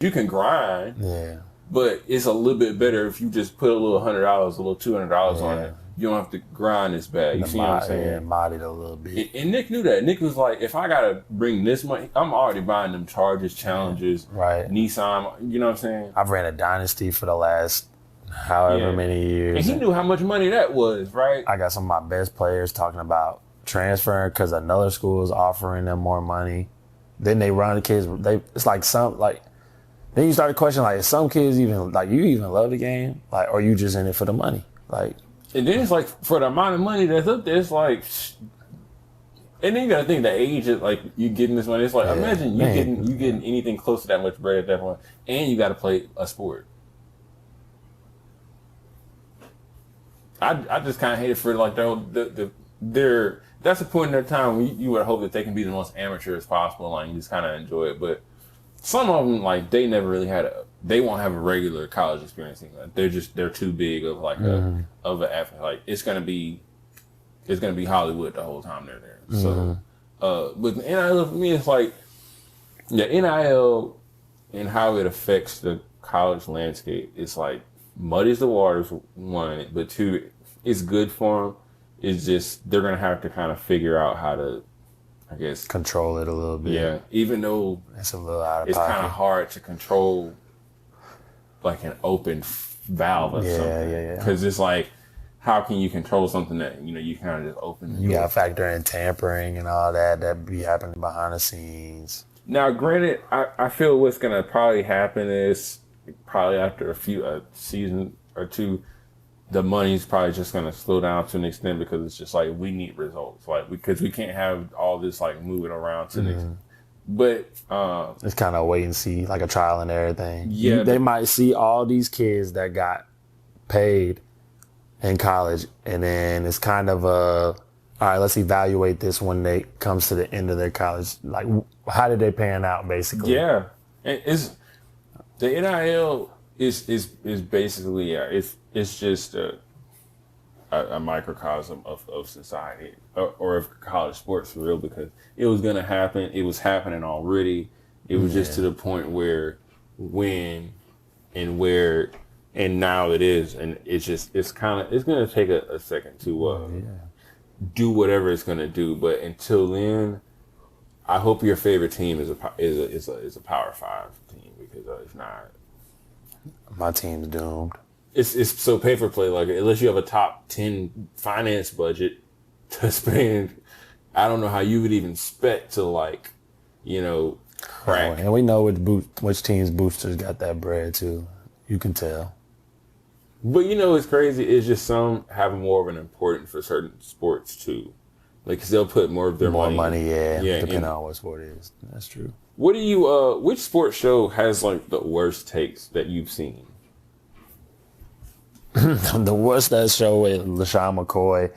You can grind. Yeah. But it's a little bit better if you just put a little $100, a little $200 on it. You don't have to grind as bad. You see what I'm saying? Yeah, mod it a little bit. And Nick knew that. Nick was like, if I gotta bring this money, I'm already buying them Chargers, Challengers, Nissan. You know what I'm saying? I've ran a dynasty for the last however many years. And he knew how much money that was, right? I got some of my best players talking about transferring because another school is offering them more money. Then they run the kids. It's like then you start to question, like, some kids even, like, you even love the game? Like, or you just in it for the money? Like, and then it's like, for the amount of money that's up there, it's like, and then you gotta think the age is like, you getting this money. It's like, imagine you getting anything close to that much bread at that point, and you gotta play a sport. I just kind of hate it for, like, that's the point in their time when you would hope that they can be the most amateur as possible, like, you just kind of enjoy it, but some of them, like, they never really they won't have a regular college experience. Like, they're too big of, like, of an athlete. Like, it's gonna be Hollywood the whole time they're there. So, but the NIL for me, it's like, NIL and how it affects the college landscape. It's like, muddies the waters, one, but two, it's good for them. It's just, they're gonna have to kind of figure out how to, I guess, control it a little bit. Yeah, even though it's a little out of it's pocket. kind of hard to control, like an open valve or something. Yeah. Because it's like, how can you control something that you kind of just open? You got to factor in tampering and all that be happening behind the scenes. Now, granted, I feel what's gonna probably happen is probably after a season or two, the money's probably just going to slow down to an extent because it's just like, we need results. Like, because we can't have all this, like, moving around to next. But it's kind of wait and see, like a trial and error thing. Yeah. They might see all these kids that got paid in college, and then it's kind of all right, let's evaluate this when they comes to the end of their college. Like, how did they pan out, basically? Yeah. And the NIL is basically, it's just a microcosm of society or of college sports for real, because it was going to happen. It was happening already. It was just to the point where, when and where, and now it is. And it's going to take a second to do whatever it's going to do. But until then, I hope your favorite team is a Power 5 team, because if not, my team's doomed. It's so pay for play. Like, unless you have a top 10 finance budget to spend, I don't know how you would even expect to, like, crack. And we know which team's boosters got that bread too. You can tell. But it's crazy. It's just some have more of an importance for certain sports too. Like, 'cause they'll put more of their money. Depending on what sport it is. That's true. What do you? Which sports show has, like, the worst takes that you've seen? The worst that show with LaShawn McCoy